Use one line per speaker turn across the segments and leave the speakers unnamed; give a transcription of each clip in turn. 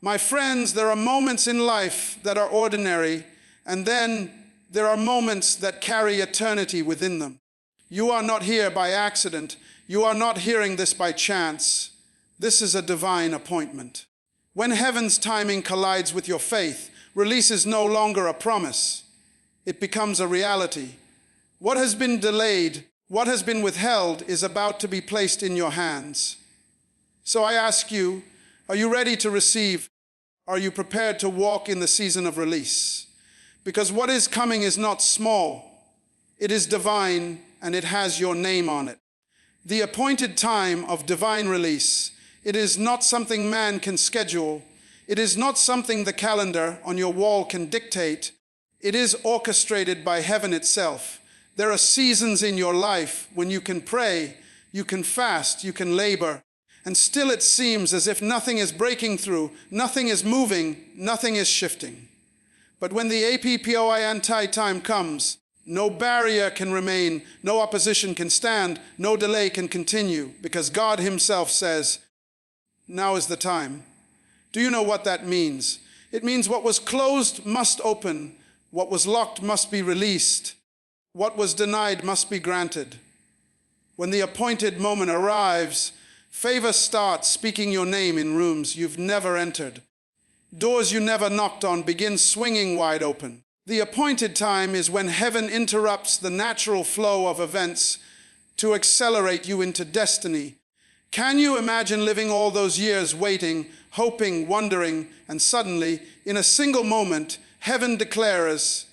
My friends, there are moments in life that are ordinary, and then there are moments that carry eternity within them. You are not here by accident. You are not hearing this by chance. This is a divine appointment. When heaven's timing collides with your faith, release is no longer a promise. It becomes a reality. What has been delayed, what has been withheld, is about to be placed in your hands. So I ask you, are you ready to receive? Are you prepared to walk in the season of release? Because what is coming is not small. It is divine, and it has your name on it. The appointed time of divine release, it is not something man can schedule. It is not something the calendar on your wall can dictate. It is orchestrated by heaven itself. There are seasons in your life when you can pray, you can fast, you can labor, and still it seems as if nothing is breaking through, nothing is moving, nothing is shifting. But when the APPOI anti-time comes, no barrier can remain, no opposition can stand, no delay can continue, because God himself says, now is the time. Do you know what that means? It means what was closed must open, what was locked must be released, what was denied must be granted. When the appointed moment arrives, favor starts speaking your name in rooms you've never entered. Doors you never knocked on begin swinging wide open. The appointed time is when heaven interrupts the natural flow of events to accelerate you into destiny. Can you imagine living all those years waiting, hoping, wondering, and suddenly, in a single moment, heaven declares,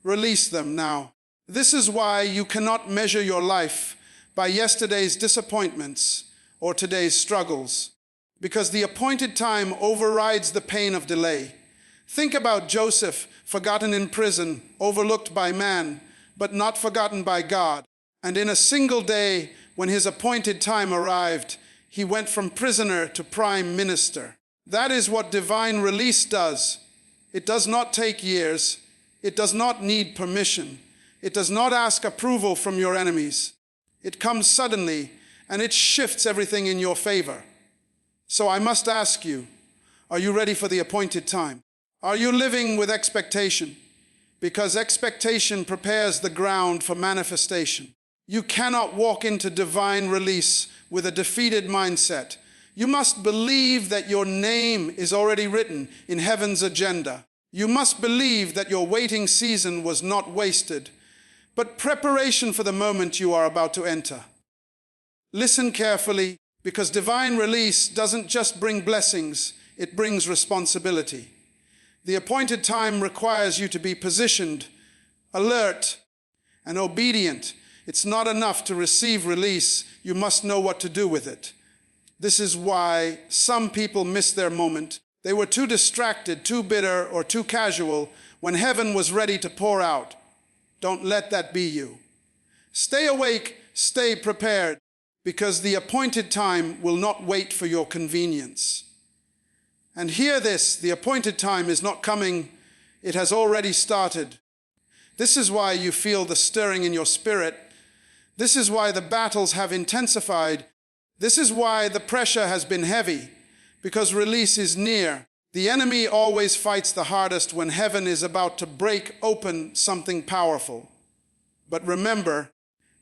release them now. This is why you cannot measure your life by yesterday's disappointments or today's struggles, because the appointed time overrides the pain of delay. Think about Joseph, forgotten in prison, overlooked by man, but not forgotten by God. And in a single day, when his appointed time arrived, he went from prisoner to prime minister. That is what divine release does. It does not take years. It does not need permission. It does not ask approval from your enemies. It comes suddenly, and it shifts everything in your favor. So I must ask you, are you ready for the appointed time? Are you living with expectation? Because expectation prepares the ground for manifestation. You cannot walk into divine release with a defeated mindset. You must believe that your name is already written in heaven's agenda. You must believe that your waiting season was not wasted, but preparation for the moment you are about to enter. Listen carefully, because divine release doesn't just bring blessings, it brings responsibility. The appointed time requires you to be positioned, alert, and obedient. It's not enough to receive release. You must know what to do with it. This is why some people miss their moment. They were too distracted, too bitter, or too casual when heaven was ready to pour out. Don't let that be you. Stay awake, stay prepared, because the appointed time will not wait for your convenience. And hear this, the appointed time is not coming, it has already started. This is why you feel the stirring in your spirit. This is why the battles have intensified. This is why the pressure has been heavy, because release is near. The enemy always fights the hardest when heaven is about to break open something powerful. But remember,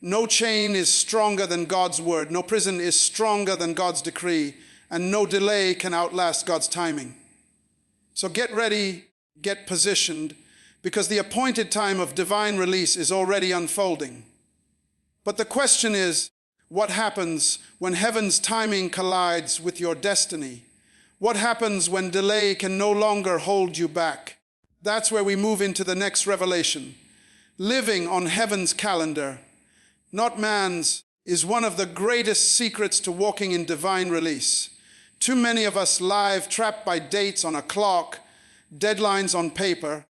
no chain is stronger than God's word. No prison is stronger than God's decree. And no delay can outlast God's timing. So get ready, get positioned, because the appointed time of divine release is already unfolding. But the question is, what happens when heaven's timing collides with your destiny? What happens when delay can no longer hold you back? That's where we move into the next revelation. Living on heaven's calendar, not man's, is one of the greatest secrets to walking in divine release. Too many of us live trapped by dates on a clock, deadlines on paper,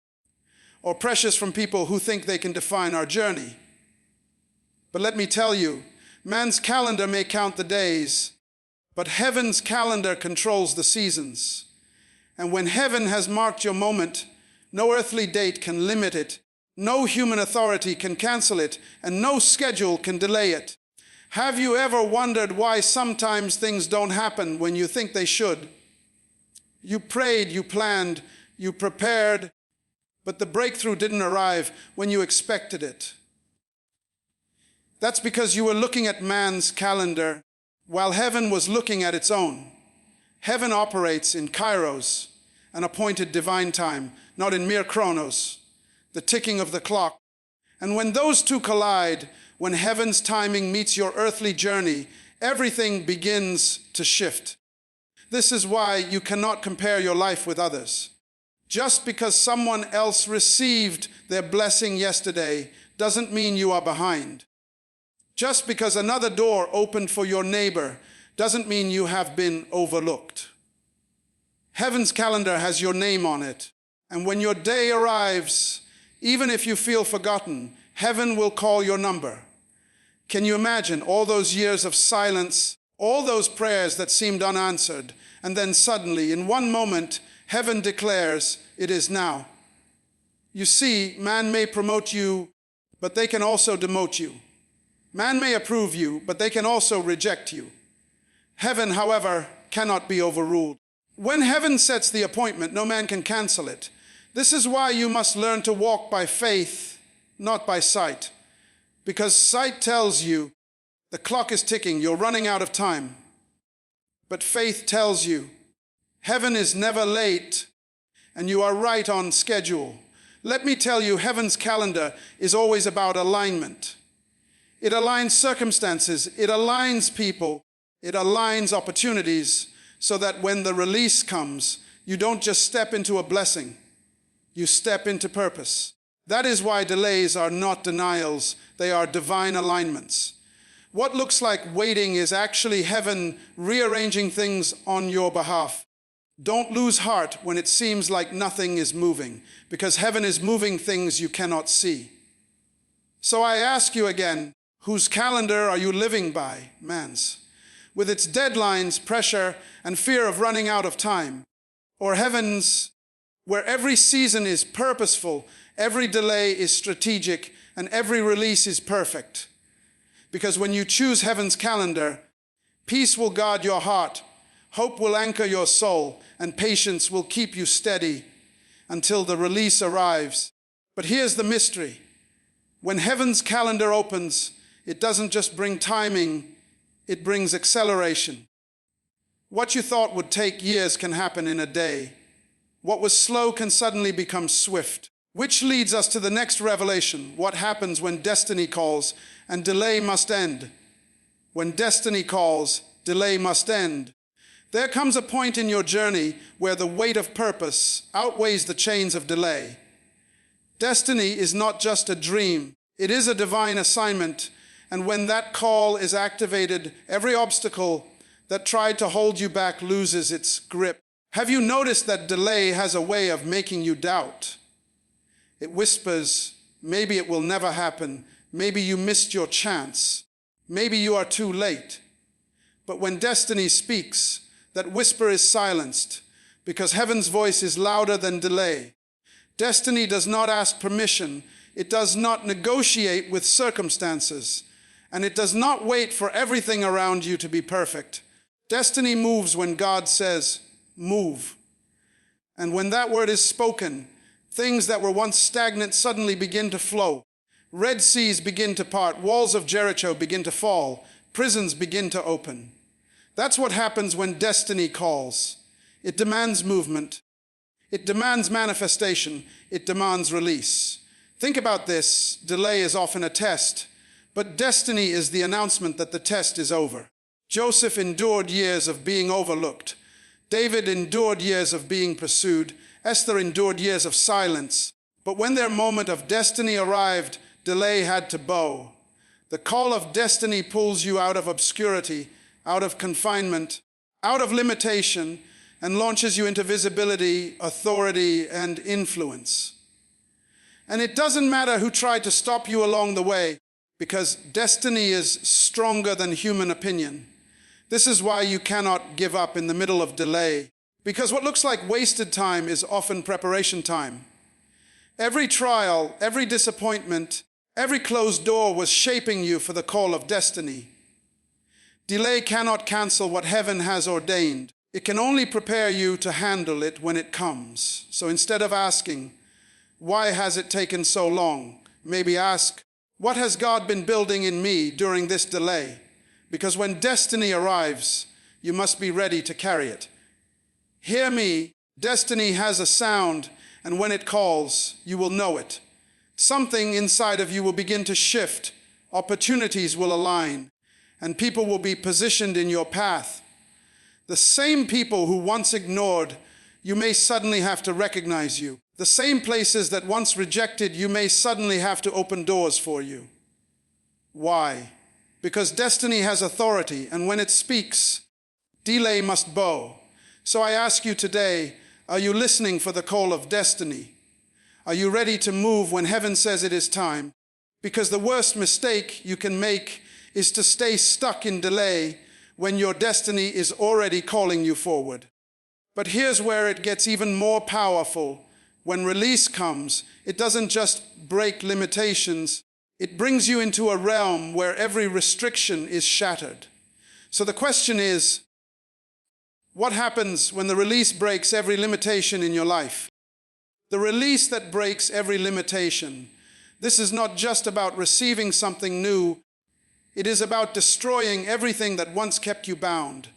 or pressures from people who think they can define our journey. But let me tell you, man's calendar may count the days, but heaven's calendar controls the seasons. And when heaven has marked your moment, no earthly date can limit it, no human authority can cancel it, and no schedule can delay it. Have you ever wondered why sometimes things don't happen when you think they should? You prayed, you planned, you prepared, but the breakthrough didn't arrive when you expected it. That's because you were looking at man's calendar while heaven was looking at its own. Heaven operates in kairos, an appointed divine time, not in mere chronos, the ticking of the clock. And when those two collide, when heaven's timing meets your earthly journey, everything begins to shift. This is why you cannot compare your life with others. Just because someone else received their blessing yesterday doesn't mean you are behind. Just because another door opened for your neighbor doesn't mean you have been overlooked. Heaven's calendar has your name on it, and when your day arrives, even if you feel forgotten, heaven will call your number. Can you imagine all those years of silence, all those prayers that seemed unanswered, and then suddenly, in one moment, heaven declares, "It is now." You see, man may promote you, but they can also demote you. Man may approve you, but they can also reject you. Heaven, however, cannot be overruled. When heaven sets the appointment, no man can cancel it. This is why you must learn to walk by faith, not by sight. Because sight tells you the clock is ticking, you're running out of time. But faith tells you heaven is never late and you are right on schedule. Let me tell you, heaven's calendar is always about alignment. It aligns circumstances, it aligns people, it aligns opportunities so that when the release comes, you don't just step into a blessing, you step into purpose. That is why delays are not denials, they are divine alignments. What looks like waiting is actually heaven rearranging things on your behalf. Don't lose heart when it seems like nothing is moving, because heaven is moving things you cannot see. So I ask you again, whose calendar are you living by? Man's. With its deadlines, pressure, and fear of running out of time. Or heaven's, where every season is purposeful, every delay is strategic, and every release is perfect. Because when you choose heaven's calendar, peace will guard your heart, hope will anchor your soul, and patience will keep you steady until the release arrives. But here's the mystery. When heaven's calendar opens, it doesn't just bring timing, it brings acceleration. What you thought would take years can happen in a day. What was slow can suddenly become swift. Which leads us to the next revelation, what happens when destiny calls and delay must end. When destiny calls, delay must end. There comes a point in your journey where the weight of purpose outweighs the chains of delay. Destiny is not just a dream, it is a divine assignment. And when that call is activated, every obstacle that tried to hold you back loses its grip. Have you noticed that delay has a way of making you doubt? It whispers, maybe it will never happen. Maybe you missed your chance. Maybe you are too late. But when destiny speaks, that whisper is silenced because heaven's voice is louder than delay. Destiny does not ask permission. It does not negotiate with circumstances. And it does not wait for everything around you to be perfect. Destiny moves when God says, move. And when that word is spoken, things that were once stagnant suddenly begin to flow. Red seas begin to part. Walls of Jericho begin to fall. Prisons begin to open. That's what happens when destiny calls. It demands movement. It demands manifestation. It demands release. Think about this. Delay is often a test. But destiny is the announcement that the test is over. Joseph endured years of being overlooked. David endured years of being pursued. Esther endured years of silence. But when their moment of destiny arrived, delay had to bow. The call of destiny pulls you out of obscurity, out of confinement, out of limitation, and launches you into visibility, authority, and influence. And it doesn't matter who tried to stop you along the way, because destiny is stronger than human opinion. This is why you cannot give up in the middle of delay, because what looks like wasted time is often preparation time. Every trial, every disappointment, every closed door was shaping you for the call of destiny. Delay cannot cancel what heaven has ordained. It can only prepare you to handle it when it comes. So instead of asking, why has it taken so long? Maybe ask, what has God been building in me during this delay? Because when destiny arrives, you must be ready to carry it. Hear me, destiny has a sound, and when it calls, you will know it. Something inside of you will begin to shift, opportunities will align, and people will be positioned in your path. The same people who once ignored, you may suddenly have to recognize you. The same places that once rejected, you may suddenly have to open doors for you. Why? Because destiny has authority, and when it speaks, delay must bow. So I ask you today, are you listening for the call of destiny? Are you ready to move when heaven says it is time? Because the worst mistake you can make is to stay stuck in delay when your destiny is already calling you forward. But here's where it gets even more powerful. When release comes, it doesn't just break limitations, it brings you into a realm where every restriction is shattered. So the question is, what happens when the release breaks every limitation in your life? The release that breaks every limitation. This is not just about receiving something new, it is about destroying everything that once kept you bound.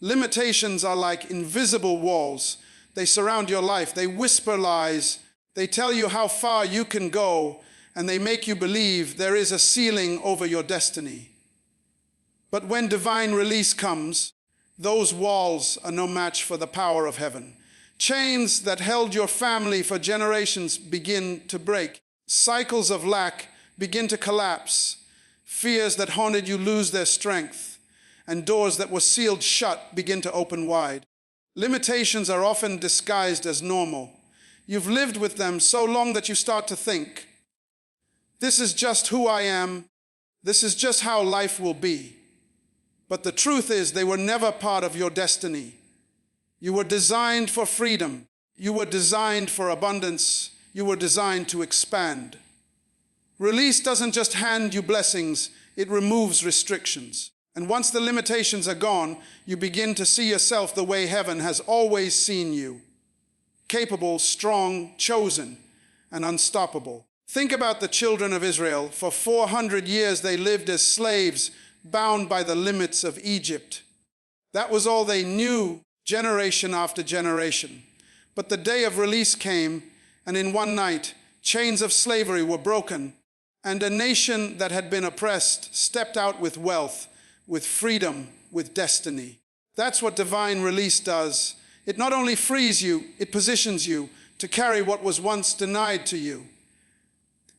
Limitations are like invisible walls. They surround your life, they whisper lies, they tell you how far you can go, and they make you believe there is a ceiling over your destiny. But when divine release comes, those walls are no match for the power of heaven. Chains that held your family for generations begin to break. Cycles of lack begin to collapse. Fears that haunted you lose their strength, and doors that were sealed shut begin to open wide. Limitations are often disguised as normal. You've lived with them so long that you start to think, this is just who I am, this is just how life will be. But the truth is, they were never part of your destiny. You were designed for freedom. You were designed for abundance. You were designed to expand. Release doesn't just hand you blessings, it removes restrictions. And once the limitations are gone, you begin to see yourself the way heaven has always seen you. Capable, strong, chosen, and unstoppable. Think about the children of Israel. For 400 years they lived as slaves, bound by the limits of Egypt. That was all they knew, generation after generation. But the day of release came, and in one night, chains of slavery were broken, and a nation that had been oppressed stepped out with wealth, with freedom, with destiny. That's what divine release does. It not only frees you, it positions you to carry what was once denied to you.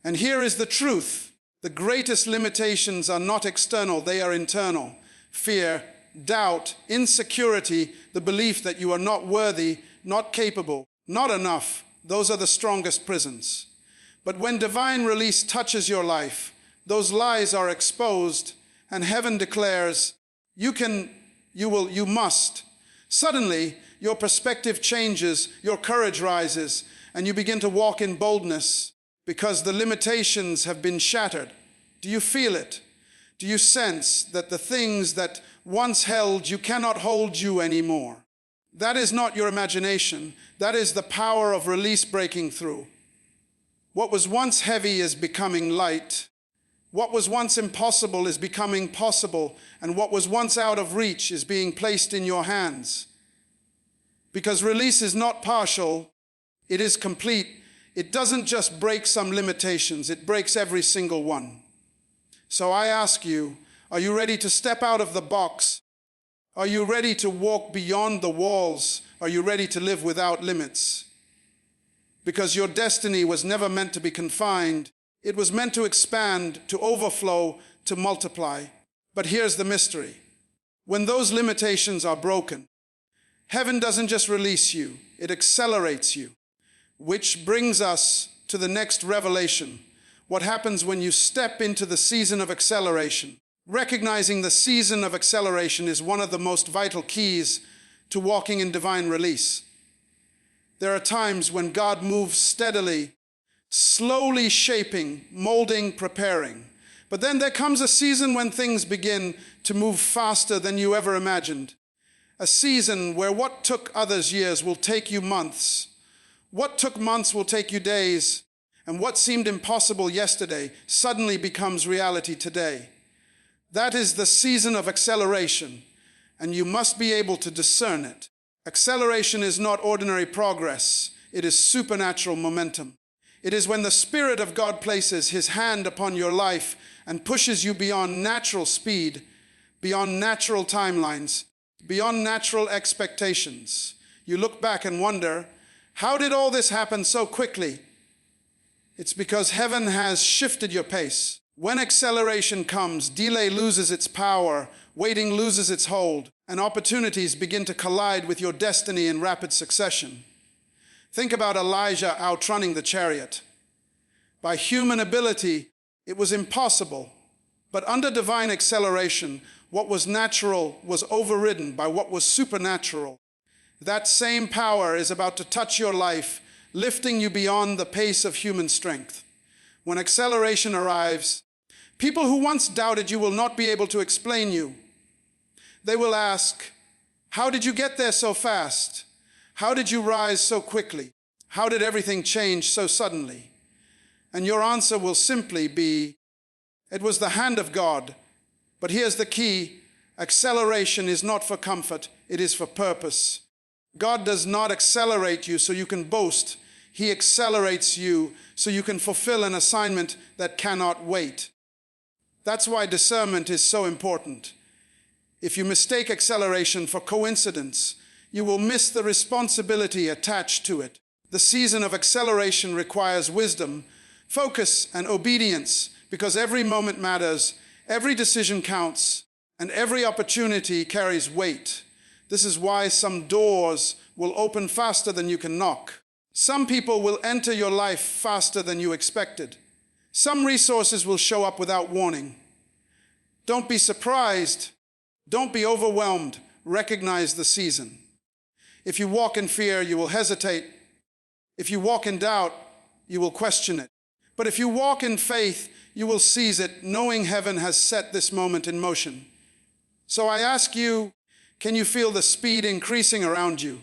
And here is the truth. The greatest limitations are not external, they are internal. Fear, doubt, insecurity, the belief that you are not worthy, not capable, not enough. Those are the strongest prisons. But when divine release touches your life, those lies are exposed, and heaven declares, you must. Suddenly, your perspective changes, your courage rises, and you begin to walk in boldness because the limitations have been shattered. Do you feel it? Do you sense that the things that once held you cannot hold you anymore? That is not your imagination. That is the power of release breaking through. What was once heavy is becoming light. What was once impossible is becoming possible, and what was once out of reach is being placed in your hands. Because release is not partial, it is complete. It doesn't just break some limitations, it breaks every single one. So I ask you, are you ready to step out of the box? Are you ready to walk beyond the walls? Are you ready to live without limits? Because your destiny was never meant to be confined. It was meant to expand, to overflow, to multiply. But here's the mystery. When those limitations are broken, heaven doesn't just release you, it accelerates you. Which brings us to the next revelation. What happens when you step into the season of acceleration? Recognizing the season of acceleration is one of the most vital keys to walking in divine release. There are times when God moves steadily, slowly shaping, molding, preparing. But then there comes a season when things begin to move faster than you ever imagined. A season where what took others years will take you months. What took months will take you days. And what seemed impossible yesterday suddenly becomes reality today. That is the season of acceleration, and you must be able to discern it. Acceleration is not ordinary progress. It is supernatural momentum. It is when the Spirit of God places His hand upon your life and pushes you beyond natural speed, beyond natural timelines, beyond natural expectations. You look back and wonder, how did all this happen so quickly? It's because heaven has shifted your pace. When acceleration comes, delay loses its power, waiting loses its hold, and opportunities begin to collide with your destiny in rapid succession. Think about Elijah outrunning the chariot. By human ability, it was impossible, but under divine acceleration, what was natural was overridden by what was supernatural. That same power is about to touch your life, lifting you beyond the pace of human strength. When acceleration arrives, people who once doubted you will not be able to explain you. They will ask, how did you get there so fast? How did you rise so quickly? How did everything change so suddenly? And your answer will simply be, it was the hand of God. But here's the key. Acceleration is not for comfort, it is for purpose. God does not accelerate you so you can boast. He accelerates you so you can fulfill an assignment that cannot wait. That's why discernment is so important. If you mistake acceleration for coincidence, you will miss the responsibility attached to it. The season of acceleration requires wisdom, focus, and obedience, because every moment matters, every decision counts, and every opportunity carries weight. This is why some doors will open faster than you can knock. Some people will enter your life faster than you expected. Some resources will show up without warning. Don't be surprised. Don't be overwhelmed. Recognize the season. If you walk in fear, you will hesitate. If you walk in doubt, you will question it. But if you walk in faith, you will seize it, knowing heaven has set this moment in motion. So I ask you, can you feel the speed increasing around you?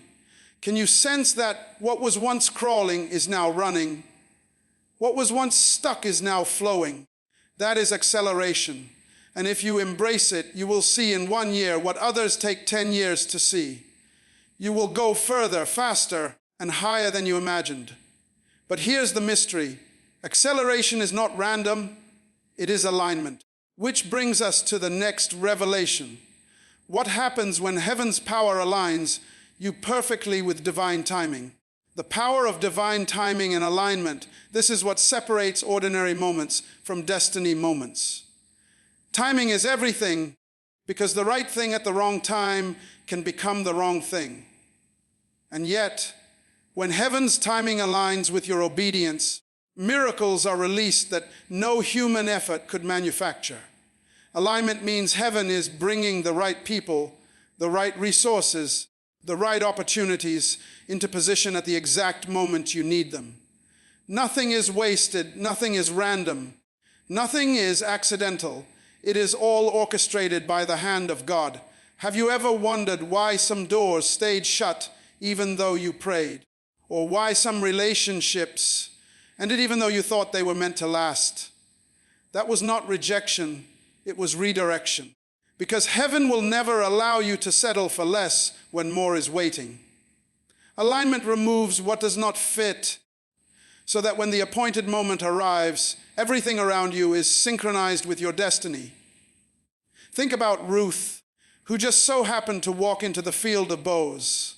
Can you sense that what was once crawling is now running? What was once stuck is now flowing. That is acceleration. And if you embrace it, you will see in 1 year what others take 10 years to see. You will go further, faster, and higher than you imagined. But here's the mystery. Acceleration is not random, it is alignment. Which brings us to the next revelation. What happens when heaven's power aligns you perfectly with divine timing? The power of divine timing and alignment, this is what separates ordinary moments from destiny moments. Timing is everything, because the right thing at the wrong time can become the wrong thing. And yet, when heaven's timing aligns with your obedience, miracles are released that no human effort could manufacture. Alignment means heaven is bringing the right people, the right resources, the right opportunities into position at the exact moment you need them. Nothing is wasted, nothing is random, nothing is accidental. It is all orchestrated by the hand of God. Have you ever wondered why some doors stayed shut even though you prayed? Or why some relationships ended even though you thought they were meant to last? That was not rejection, it was redirection. Because heaven will never allow you to settle for less when more is waiting. Alignment removes what does not fit, so that when the appointed moment arrives, everything around you is synchronized with your destiny. Think about Ruth, who just so happened to walk into the field of bows.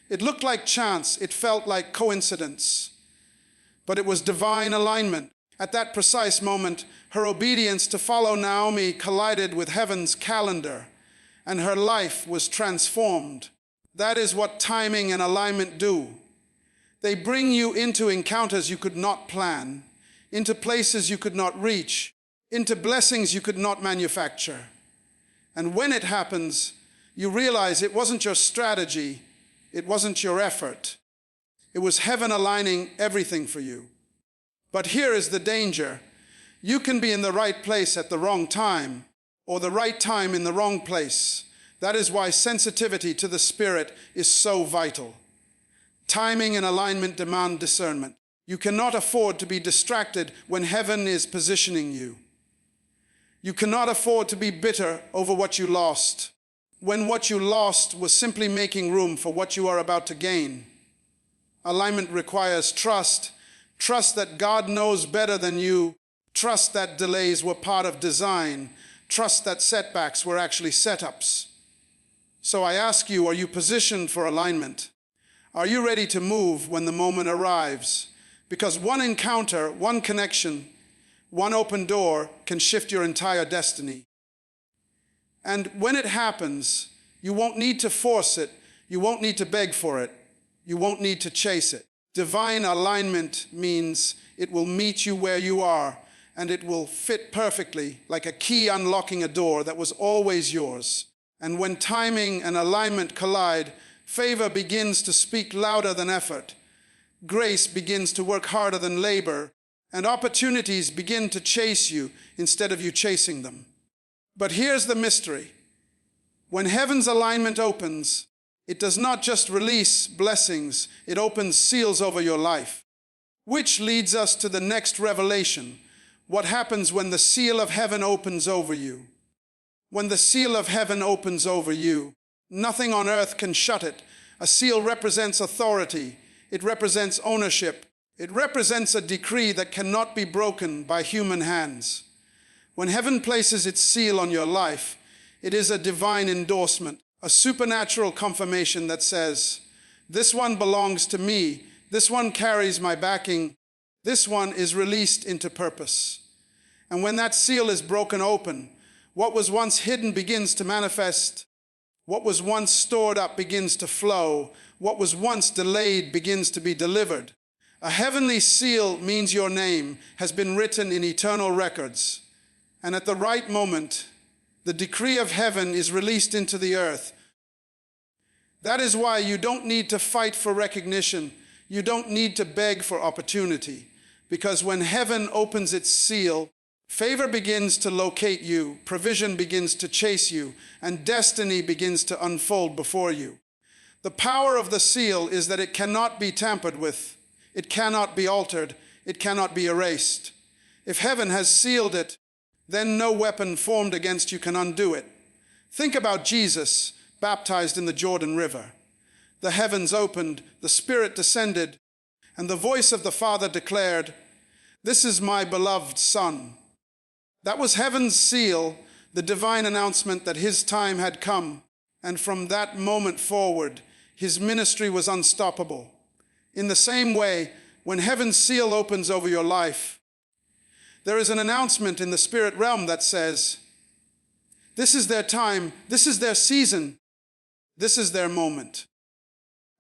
It looked like chance, it felt like coincidence, but it was divine alignment. At that precise moment, her obedience to follow Naomi collided with heaven's calendar, and her life was transformed. That is what timing and alignment do. They bring you into encounters you could not plan, into places you could not reach, into blessings you could not manufacture. And when it happens, you realize it wasn't your strategy, it wasn't your effort. It was heaven aligning everything for you. But here is the danger. You can be in the right place at the wrong time, or the right time in the wrong place. That is why sensitivity to the Spirit is so vital. Timing and alignment demand discernment. You cannot afford to be distracted when heaven is positioning you. You cannot afford to be bitter over what you lost, when what you lost was simply making room for what you are about to gain. Alignment requires trust. Trust that God knows better than you. Trust that delays were part of design. Trust that setbacks were actually setups. So I ask you, are you positioned for alignment? Are you ready to move when the moment arrives? Because one encounter, one connection, one open door can shift your entire destiny. And when it happens, you won't need to force it. You won't need to beg for it. You won't need to chase it. Divine alignment means it will meet you where you are, and it will fit perfectly like a key unlocking a door that was always yours. And when timing and alignment collide, favor begins to speak louder than effort. Grace begins to work harder than labor, and opportunities begin to chase you instead of you chasing them. But here's the mystery. When heaven's alignment opens, it does not just release blessings, it opens seals over your life. Which leads us to the next revelation. What happens when the seal of heaven opens over you? When the seal of heaven opens over you, nothing on earth can shut it. A seal represents authority. It represents ownership. It represents a decree that cannot be broken by human hands. When heaven places its seal on your life, it is a divine endorsement, a supernatural confirmation that says, this one belongs to me, this one carries my backing, this one is released into purpose. And when that seal is broken open, what was once hidden begins to manifest. What was once stored up begins to flow. What was once delayed begins to be delivered. A heavenly seal means your name has been written in eternal records. And at the right moment, the decree of heaven is released into the earth. That is why you don't need to fight for recognition. You don't need to beg for opportunity. Because when heaven opens its seal, favor begins to locate you, provision begins to chase you, and destiny begins to unfold before you. The power of the seal is that it cannot be tampered with. It cannot be altered. It cannot be erased. If heaven has sealed it, then no weapon formed against you can undo it. Think about Jesus, baptized in the Jordan River. The heavens opened, the Spirit descended, and the voice of the Father declared, "This is my beloved Son." That was heaven's seal, the divine announcement that his time had come, and from that moment forward, his ministry was unstoppable. In the same way, when heaven's seal opens over your life, there is an announcement in the spirit realm that says, this is their time, this is their season, this is their moment.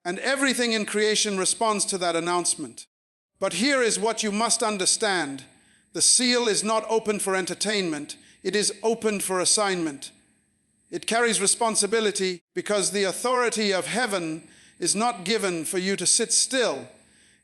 And everything in creation responds to that announcement. But here is what you must understand. The seal is not open for entertainment, it is opened for assignment. It carries responsibility because the authority of heaven is not given for you to sit still.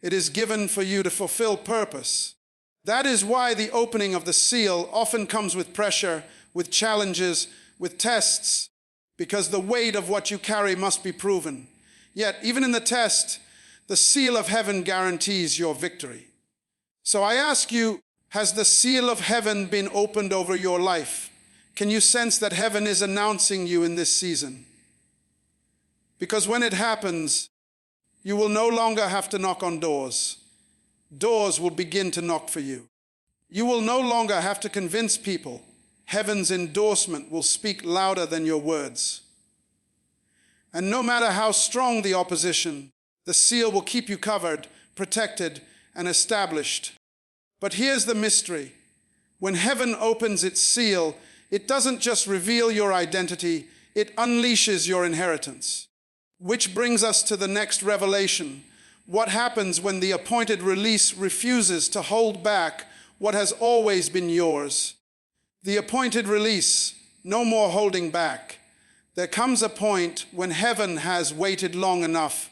It is given for you to fulfill purpose. That is why the opening of the seal often comes with pressure, with challenges, with tests, because the weight of what you carry must be proven. Yet, even in the test, the seal of heaven guarantees your victory. So I ask you, has the seal of heaven been opened over your life? Can you sense that heaven is announcing you in this season? Because when it happens, you will no longer have to knock on doors. Doors will begin to knock for you. You will no longer have to convince people. Heaven's endorsement will speak louder than your words. And no matter how strong the opposition, the seal will keep you covered, protected, and established. But here's the mystery. When heaven opens its seal, it doesn't just reveal your identity, it unleashes your inheritance. Which brings us to the next revelation. What happens when the appointed release refuses to hold back what has always been yours? The appointed release, no more holding back. There comes a point when heaven has waited long enough,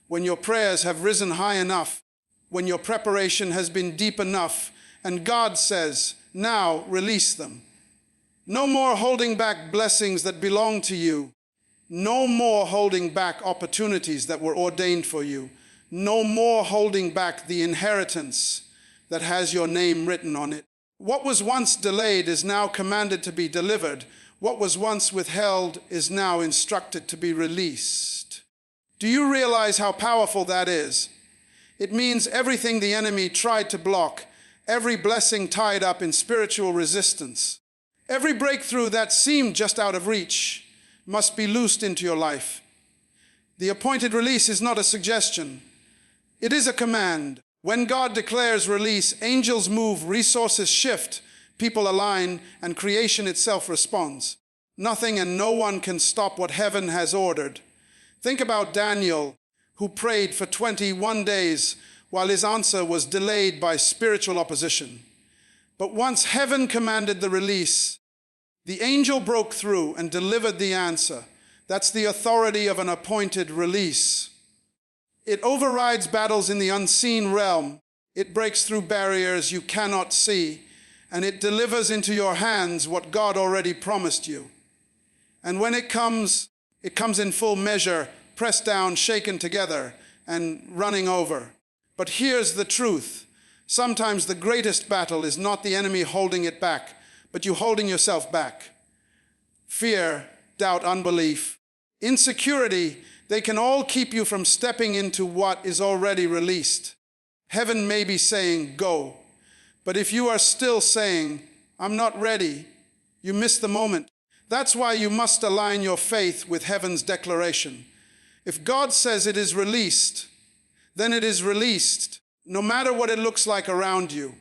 when your prayers have risen high enough, when your preparation has been deep enough, and God says, now release them. No more holding back blessings that belong to you. No more holding back opportunities that were ordained for you. No more holding back the inheritance that has your name written on it. What was once delayed is now commanded to be delivered. What was once withheld is now instructed to be released. Do you realize how powerful that is? It means everything the enemy tried to block, every blessing tied up in spiritual resistance, every breakthrough that seemed just out of reach must be loosed into your life. The appointed release is not a suggestion. It is a command. When God declares release, angels move, resources shift, people align, and creation itself responds. Nothing and no one can stop what heaven has ordered. Think about Daniel, who prayed for 21 days while his answer was delayed by spiritual opposition. But once heaven commanded the release, the angel broke through and delivered the answer. That's the authority of an appointed release. It overrides battles in the unseen realm. It breaks through barriers you cannot see, and it delivers into your hands what God already promised you. And when it comes in full measure, pressed down, shaken together, and running over. But here's the truth. Sometimes the greatest battle is not the enemy holding it back, but you holding yourself back. Fear, doubt, unbelief, insecurity, they can all keep you from stepping into what is already released. Heaven may be saying, go. But if you are still saying, I'm not ready, you miss the moment. That's why you must align your faith with heaven's declaration. If God says it is released, then it is released, no matter what it looks like around you.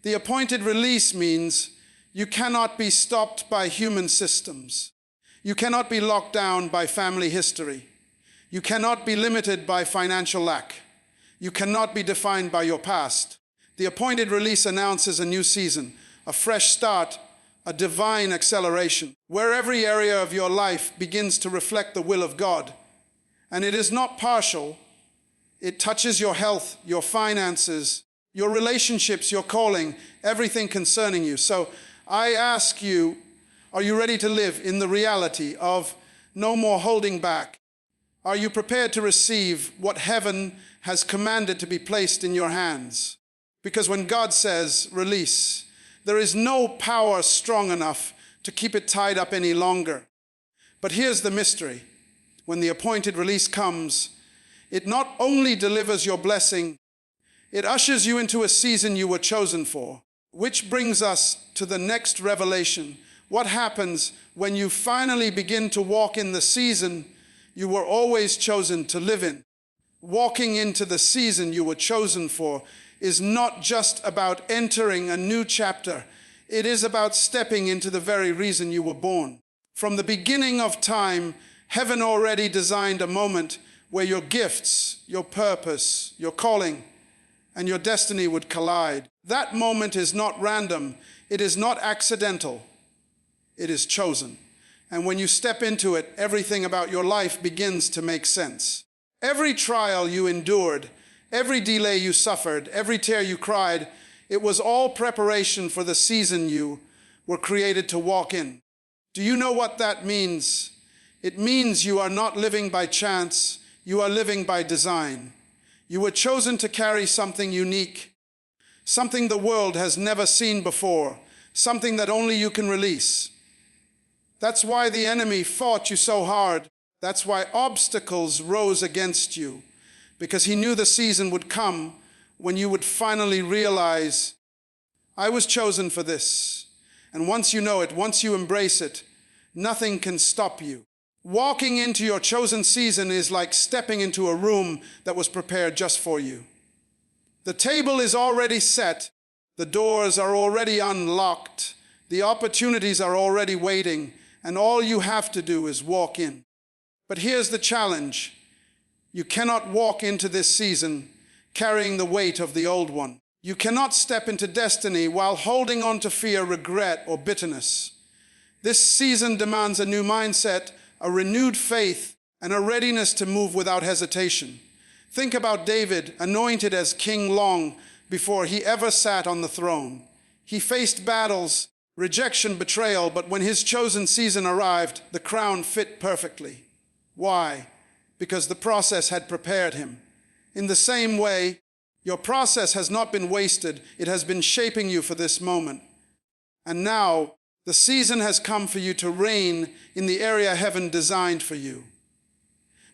The appointed release means you cannot be stopped by human systems. You cannot be locked down by family history. You cannot be limited by financial lack. You cannot be defined by your past. The appointed release announces a new season, a fresh start, a divine acceleration, where every area of your life begins to reflect the will of God. And it is not partial. It touches your health, your finances, your relationships, your calling, everything concerning you. So I ask you, are you ready to live in the reality of no more holding back? Are you prepared to receive what heaven has commanded to be placed in your hands? Because when God says release, there is no power strong enough to keep it tied up any longer. But here's the mystery. When the appointed release comes, it not only delivers your blessing, it ushers you into a season you were chosen for. Which brings us to the next revelation. What happens when you finally begin to walk in the season you were always chosen to live in? Walking into the season you were chosen for is not just about entering a new chapter. It is about stepping into the very reason you were born. From the beginning of time, heaven already designed a moment where your gifts, your purpose, your calling, and your destiny would collide. That moment is not random. It is not accidental. It is chosen. And when you step into it, everything about your life begins to make sense. Every trial you endured, every delay you suffered, every tear you cried, it was all preparation for the season you were created to walk in. Do you know what that means? It means you are not living by chance, you are living by design. You were chosen to carry something unique, something the world has never seen before, something that only you can release. That's why the enemy fought you so hard. That's why obstacles rose against you, because he knew the season would come when you would finally realize, I was chosen for this. And once you know it, once you embrace it, nothing can stop you. Walking into your chosen season is like stepping into a room that was prepared just for you. The table is already set. The doors are already unlocked. The opportunities are already waiting. And all you have to do is walk in. But here's the challenge. You cannot walk into this season carrying the weight of the old one. You cannot step into destiny while holding on to fear, regret, or bitterness. This season demands a new mindset, a renewed faith, and a readiness to move without hesitation. Think about David, anointed as king long before he ever sat on the throne. He faced battles, rejection, betrayal, but when his chosen season arrived, the crown fit perfectly. Why? Because the process had prepared him. In the same way, your process has not been wasted. It has been shaping you for this moment. And now, the season has come for you to reign in the area heaven designed for you.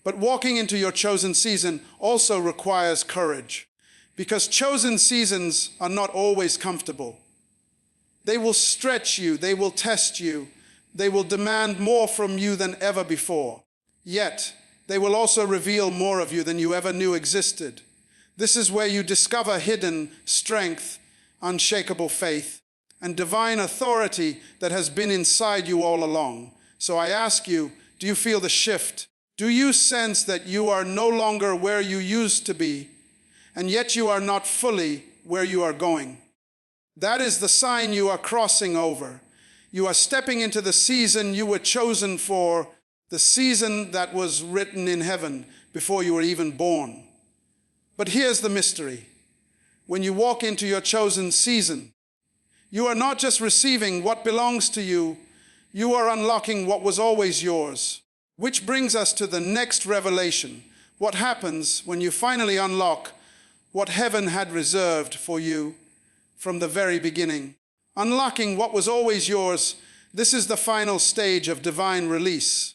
But walking into your chosen season also requires courage, because chosen seasons are not always comfortable. They will stretch you, they will test you, they will demand more from you than ever before. Yet, they will also reveal more of you than you ever knew existed. This is where you discover hidden strength, unshakable faith, and divine authority that has been inside you all along. So I ask you, do you feel the shift? Do you sense that you are no longer where you used to be, and yet you are not fully where you are going? That is the sign you are crossing over. You are stepping into the season you were chosen for, the season that was written in heaven before you were even born. But here's the mystery. When you walk into your chosen season, you are not just receiving what belongs to you, you are unlocking what was always yours. Which brings us to the next revelation. What happens when you finally unlock what heaven had reserved for you from the very beginning? Unlocking what was always yours, this is the final stage of divine release.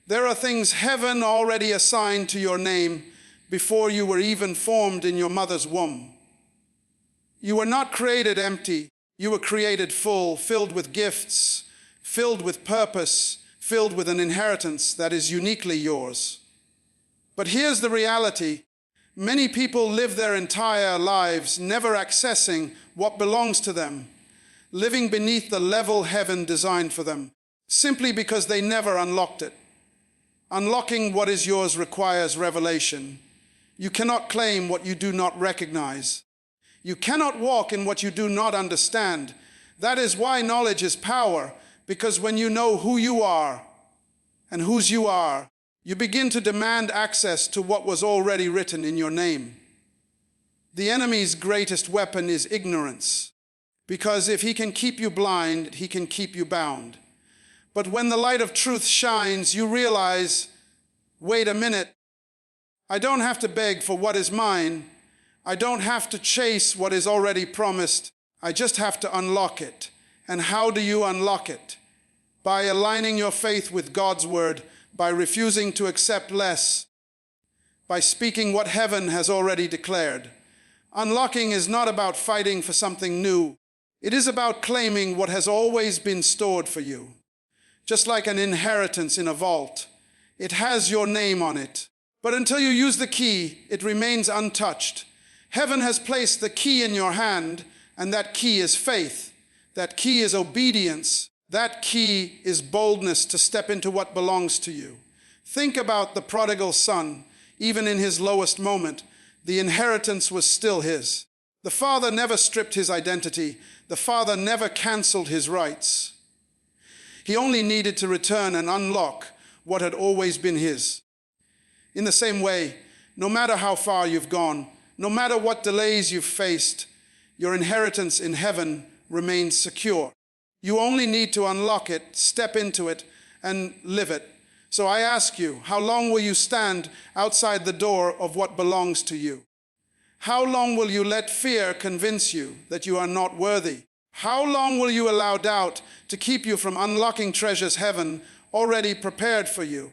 There are things heaven already assigned to your name before you were even formed in your mother's womb. You were not created empty. You were created full, filled with gifts, filled with purpose, filled with an inheritance that is uniquely yours. But here's the reality. Many people live their entire lives never accessing what belongs to them, living beneath the level heaven designed for them, simply because they never unlocked it. Unlocking what is yours requires revelation. You cannot claim what you do not recognize. You cannot walk in what you do not understand. That is why knowledge is power, because when you know who you are and whose you are, you begin to demand access to what was already written in your name. The enemy's greatest weapon is ignorance, because if he can keep you blind, he can keep you bound. But when the light of truth shines, you realize, wait a minute, I don't have to beg for what is mine. I don't have to chase what is already promised. I just have to unlock it. And how do you unlock it? By aligning your faith with God's word, by refusing to accept less, by speaking what heaven has already declared. Unlocking is not about fighting for something new. It is about claiming what has always been stored for you. Just like an inheritance in a vault, it has your name on it. But until you use the key, it remains untouched. Heaven has placed the key in your hand, and that key is faith. That key is obedience. That key is boldness to step into what belongs to you. Think about the prodigal son. Even in his lowest moment, the inheritance was still his. The father never stripped his identity. The father never canceled his rights. He only needed to return and unlock what had always been his. In the same way, no matter how far you've gone, no matter what delays you've faced, your inheritance in heaven remains secure. You only need to unlock it, step into it, and live it. So I ask you, how long will you stand outside the door of what belongs to you? How long will you let fear convince you that you are not worthy? How long will you allow doubt to keep you from unlocking treasures heaven already prepared for you?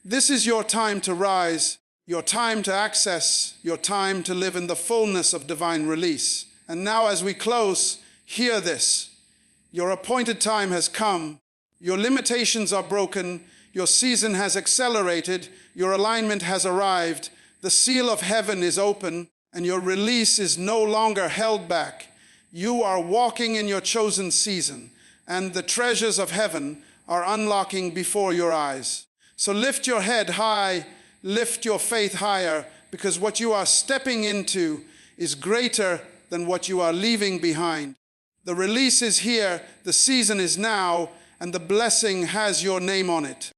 This is your time to rise, your time to access, your time to live in the fullness of divine release. And now as we close, hear this. Your appointed time has come. Your limitations are broken. Your season has accelerated. Your alignment has arrived. The seal of heaven is open, and your release is no longer held back. You are walking in your chosen season, and the treasures of heaven are unlocking before your eyes. So lift your head high, lift your faith higher, because what you are stepping into is greater than what you are leaving behind. The release is here, the season is now, and the blessing has your name on it.